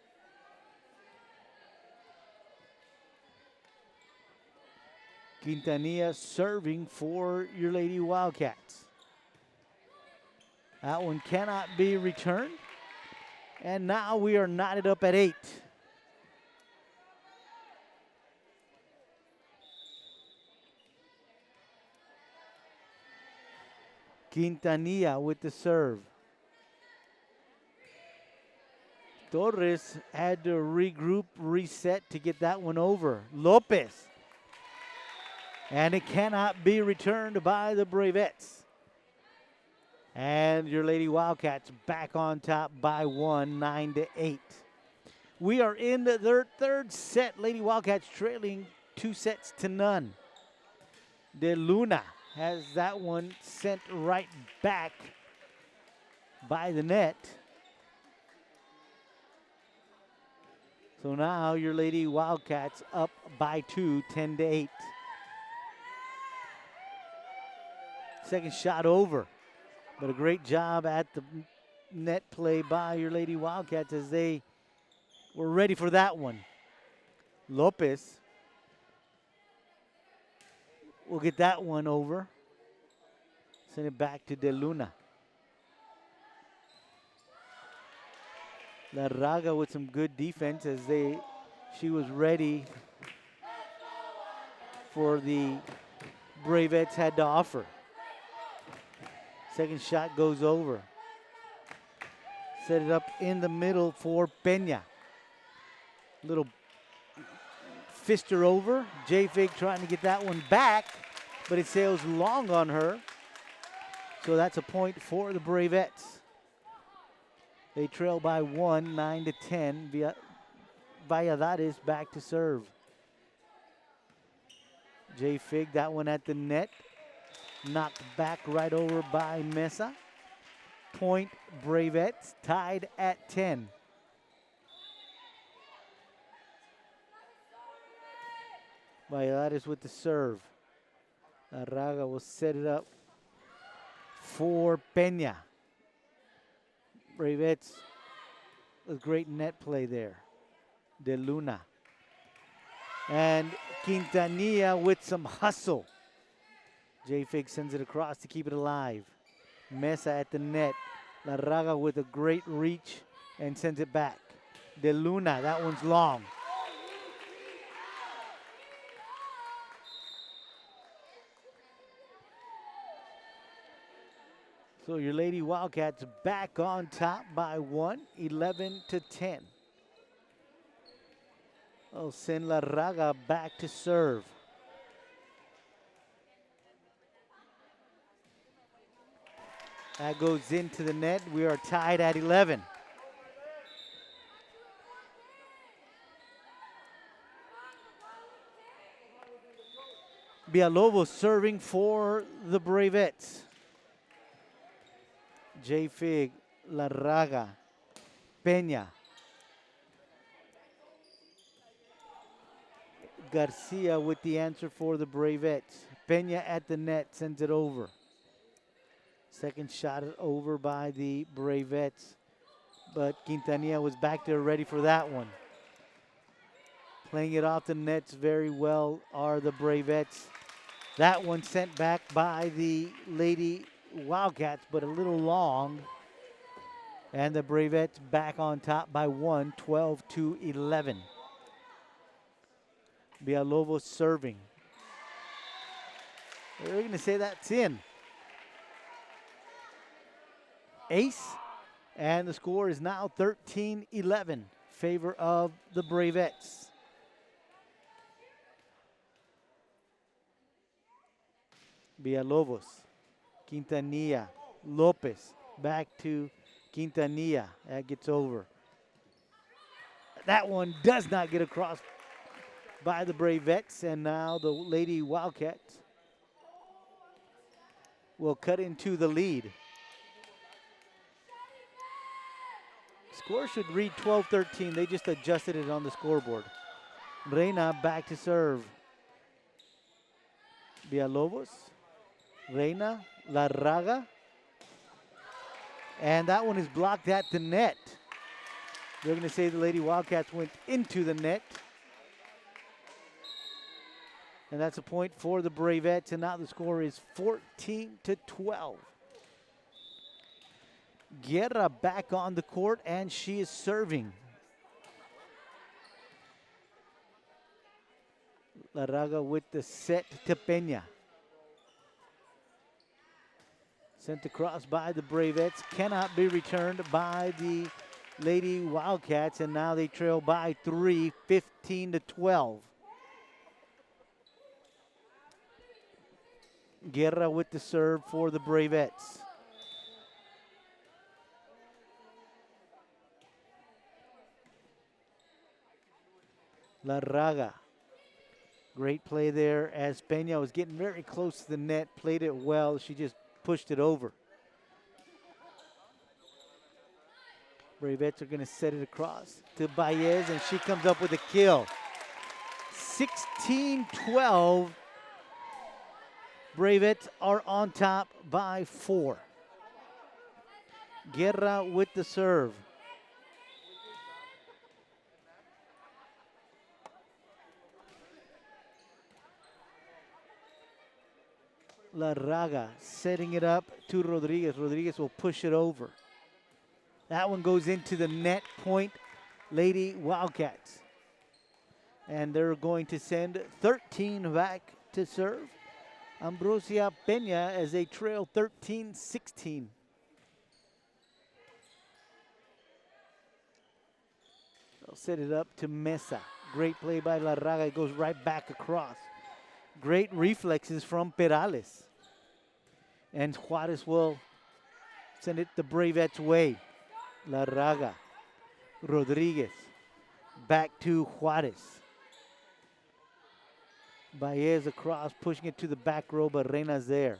Quintanilla serving for your Lady Wildcats. That one cannot be returned. And now we are knotted up at 8. Quintanilla with the serve. Torres had to regroup, reset to get that one over. Lopez. And it cannot be returned by the Bravettes. And your Lady Wildcats back on top by 1, 9-8. We are in their third set. Lady Wildcats trailing 2-0. De Luna has that one sent right back by the net. So now your Lady Wildcats up by 2, 10-8. Second shot over, but a great job at the net play by your Lady Wildcats as they were ready for that one. Lopez will get that one over. Send it back to De Luna. La Raga with some good defense as she was ready for the Bravettes had to offer. Second shot goes over. Set it up in the middle for Peña. Little fister over. J-Fig trying to get that one back, but it sails long on her. So that's a point for the Bravettes. They trail by 1, 9-10. Valladares back to serve. J-Fig, that one at the net. Knocked back right over by Mesa. Point Bravettes, tied at 10. Valladares with the serve. Arraga will set it up for Peña. Bravettes, a great net play there. De Luna. And Quintanilla with some hustle. J-Fig sends it across to keep it alive. Mesa at the net. La Raga with a great reach and sends it back. De Luna, that one's long. So your Lady Wildcats back on top by 1, 11-10. I'll send La Raga back to serve. That goes into the net. We are tied at 11. Villalobos serving for the Bravettes. J. Fig, Larraga, Peña. Garcia with the answer for the Bravettes. Peña at the net, sends it over. Second shot over by the Bravettes, but Quintanilla was back there ready for that one. Playing it off the nets very well are the Bravettes. That one sent back by the Lady Wildcats, but a little long. And the Bravettes back on top by 1, 12-11. Villalobos serving. They're going to say that's in. Ace, and the score is now 13-11, favor of the Bravettes. Villalobos, Quintanilla, Lopez, back to Quintanilla. That gets over. That one does not get across by the Bravettes, and now the Lady Wildcats will cut into the lead. Score should read 12-13. They just adjusted it on the scoreboard. Reina back to serve. Villalobos, Reina, Larraga. And that one is blocked at the net. They're going to say the Lady Wildcats went into the net. And that's a point for the Bravettes. And now the score is 14-12. Guerra back on the court, and she is serving. Larraga with the set to Peña. Sent across by the Bravettes, cannot be returned by the Lady Wildcats, and now they trail by 3, 15-12. Guerra with the serve for the Bravettes. Larraga. Great play there as Peña was getting very close to the net, played it well. She just pushed it over. Bravettes are going to set it across to Baez, and she comes up with a kill. 16-12. Bravettes are on top by 4. Guerra with the serve. Larraga setting it up to Rodriguez. Rodriguez will push it over. That one goes into the net, point Lady Wildcats. And they're going to send 13 back to serve. Ambrosia Peña as they trail 13-16. They'll set it up to Mesa. Great play by Larraga. It goes right back across. Great reflexes from Perales. And Juarez will send it the Bravettes' way. Larraga, Rodriguez, back to Juarez. Baez across, pushing it to the back row, but Reina's there.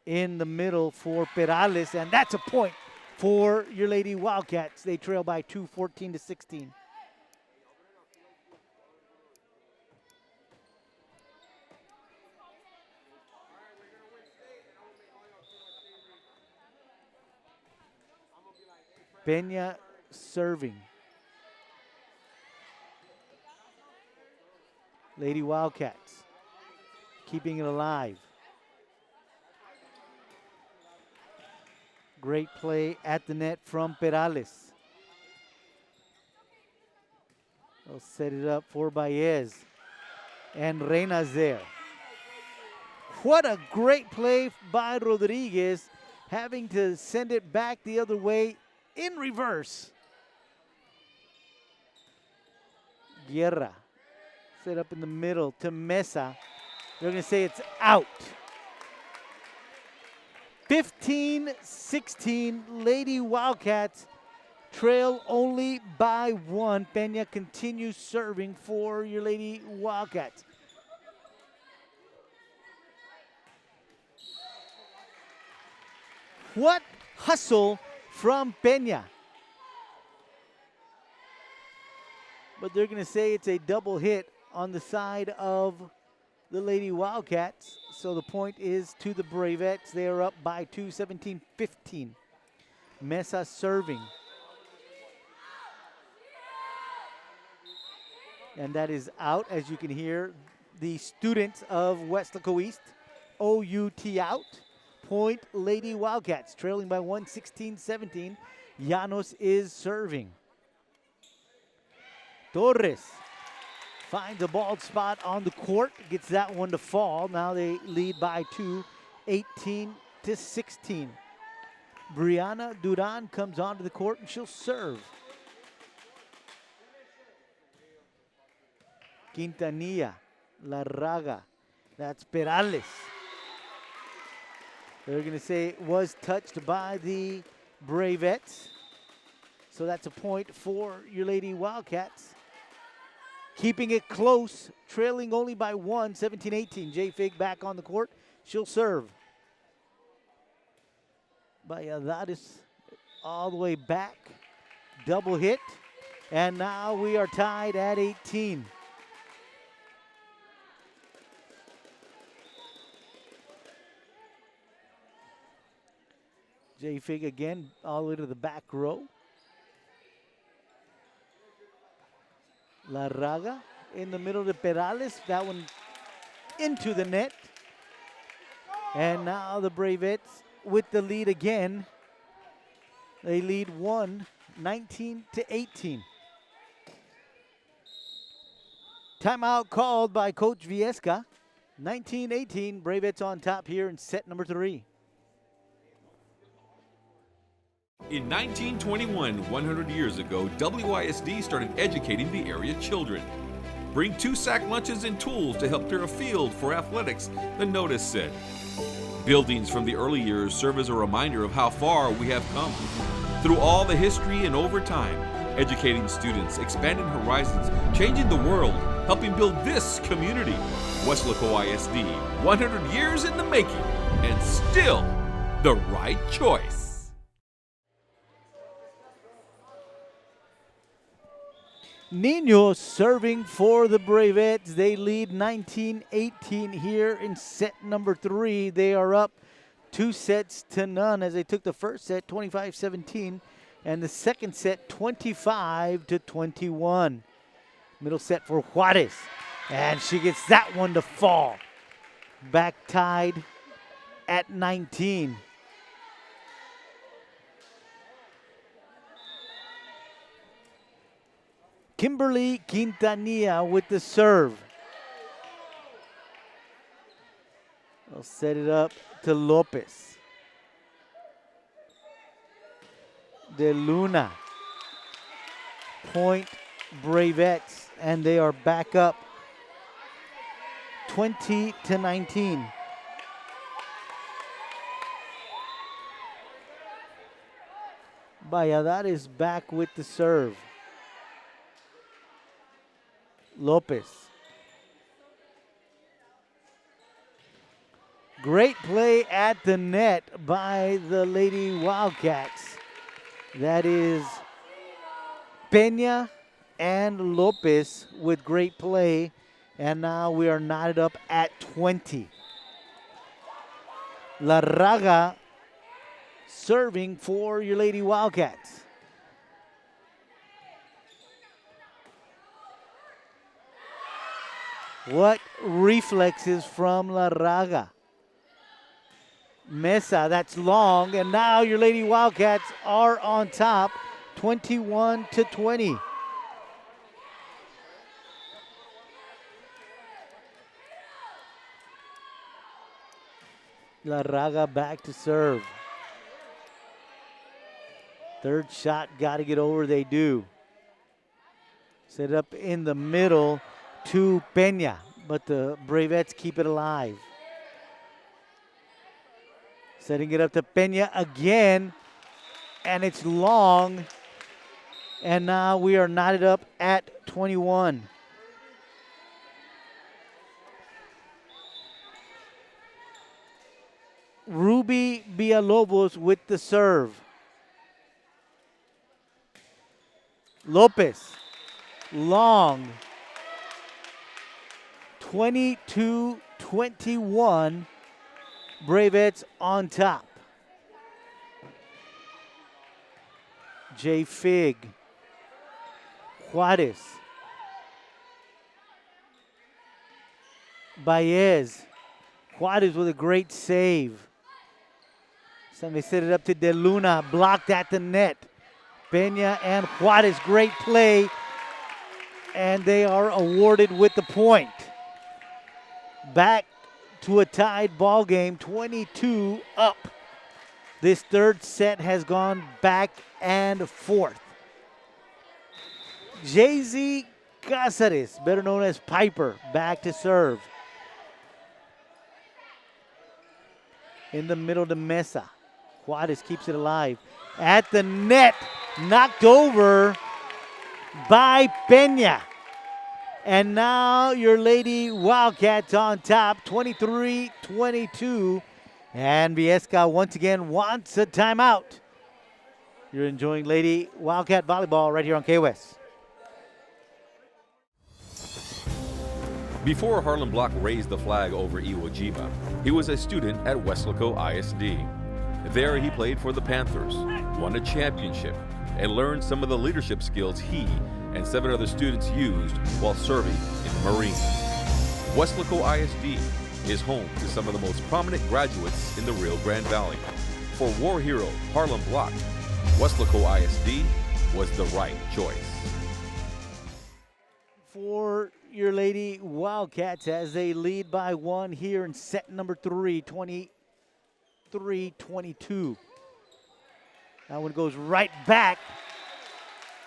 In the middle for Perales, and that's a point for your Lady Wildcats. They trail by 2, 14-16. Peña serving. Lady Wildcats keeping it alive. Great play at the net from Perales. They'll set it up for Baez. And Reina's there. What a great play by Rodriguez, having to send it back the other way in reverse. Guerra set up in the middle to Mesa. They're going to say it's out. 15-16, Lady Wildcats trail only by 1. Peña continues serving for your Lady Wildcats. What hustle from Peña. But they're going to say it's a double hit on the side of the Lady Wildcats. So the point is to the Bravettes. They are up by 2, 17-15. Mesa serving. And that is out, as you can hear the students of Weslaco East. OUT out. Point Lady Wildcats trailing by 1, 16-17. Llanos is serving. Torres finds a bald spot on the court, gets that one to fall. Now they lead by 2, 18-16. Brianna Duran comes onto the court and she'll serve. Quintanilla, Larraga, that's Perales. They're going to say it was touched by the Bravettes. So that's a point for your Lady Wildcats. Keeping it close, trailing only by 1, 17-18. J. Fig back on the court. She'll serve. Valladares all the way back. Double hit. And now we are tied at 18. J. Fig again all the way to the back row. Larraga in the middle to Perales. That one into the net. And now the Bravettes with the lead again. They lead 19-18. Timeout called by Coach Viesca. 19-18, Bravettes on top here in set number 3. In 1921, 100 years ago, WISD started educating the area children. Bring 2 sack lunches and tools to help clear a field for athletics, the notice said. Buildings from the early years serve as a reminder of how far we have come. Through all the history and over time, educating students, expanding horizons, changing the world, helping build this community. Weslaco ISD, 100 years in the making, and still the right choice. Niños serving for the Bravettes. They lead 19-18 here in set number 3. They are up 2-0 as they took the first set 25-17 and the second set 25-21. Middle set for Juarez, and she gets that one to fall. Back tied at 19. Kimberly Quintanilla with the serve. They'll set it up to Lopez. De Luna. Point Bravettes, and they are back up 20-19. Valladares back with the serve. Lopez. Great play at the net by the Lady Wildcats. That is Peña and Lopez with great play. And now we are knotted up at 20. Larraga serving for your Lady Wildcats. What reflexes from Larraga. Mesa, that's long, and now your Lady Wildcats are on top, 21-20. Larraga back to serve. Third shot, got to get over, they do. Set it up in the middle to Peña, but the Bravettes keep it alive. Setting it up to Peña again, and it's long. And now we are knotted up at 21. Ruby Villalobos with the serve. Lopez, long. 22-21. Bravettes on top. J. Fig. Juarez. Baez. Juarez with a great save. They set it up to De Luna, blocked at the net. Peña and Juarez, great play. And they are awarded with the point. Back to a tied ball game, 22 up. This third set has gone back and forth. Jay-Z Cáceres, better known as Piper, back to serve. In the middle to Mesa. Juarez keeps it alive. At the net, knocked over by Peña. And now your Lady Wildcats on top, 23-22. And Viesca once again wants a timeout. You're enjoying Lady Wildcat Volleyball right here on KOS. Before Harlan Block raised the flag over Iwo Jima, he was a student at Weslaco ISD. There he played for the Panthers, won a championship, and learned some of the leadership skills he and 7 other students used while serving in the Marines. Weslaco ISD is home to some of the most prominent graduates in the Rio Grande Valley. For war hero Harlan Block, Weslaco ISD was the right choice. For your Lady Wildcats as they lead by 1 here in set number 3, 23-22. That one goes right back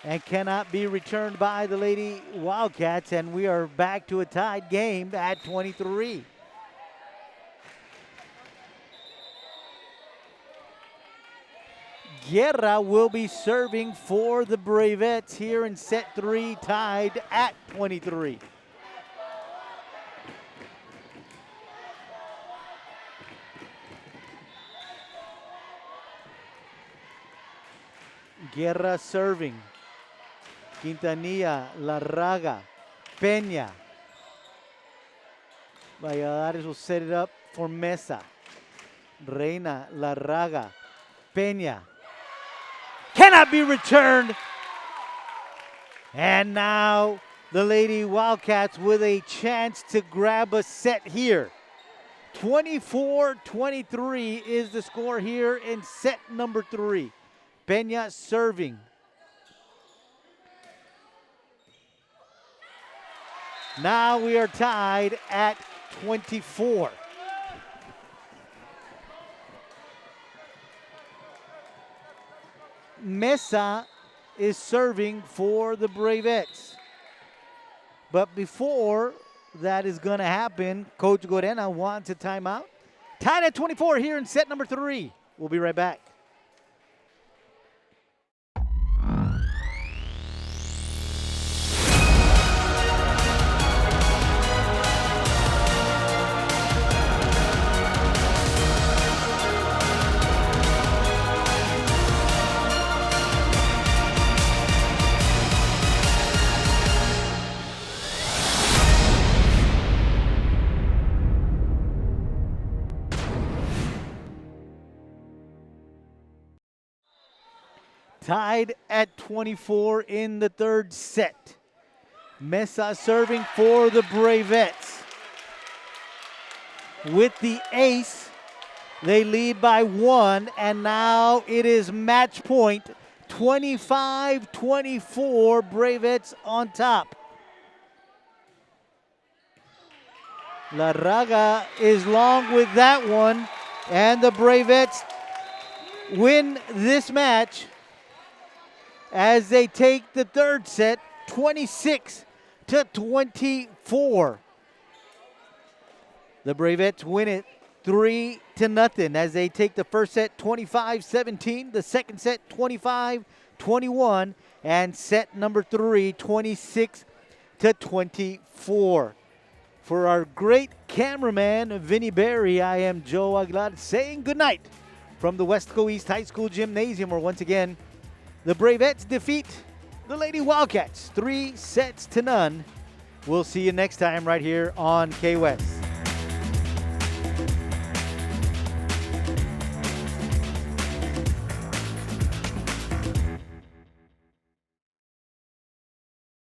and cannot be returned by the Lady Wildcats, and we are back to a tied game at 23. Guerra will be serving for the Bravettes here in set 3, tied at 23. Guerra serving. Quintanilla, Larraga, Peña. Valladares will set it up for Mesa. Reina, Larraga, Peña. Cannot be returned. And now the Lady Wildcats with a chance to grab a set here. 24-23 is the score here in set number 3. Peña serving. Now we are tied at 24. Mesa is serving for the Bravettes. But before that is going to happen, Coach Gorena wants a timeout. Tied at 24 here in set number 3. We'll be right back. Tied at 24 in the third set. Mesa serving for the Bravettes. With the ace, they lead by 1, and now it is match point. 25-24, Bravettes on top. Larraga is long with that one, and the Bravettes win this match as they take the third set, 26-24. The Bravettes win it 3-0 as they take the first set 25-17, the second set 25-21, and set number 3 26-24. For our great cameraman, Vinny Berry, I am Joe Aguilar saying goodnight from the Weslaco East High School Gymnasium, where once again, the Bravettes defeat the Lady Wildcats 3-0. We'll see you next time right here on K-West.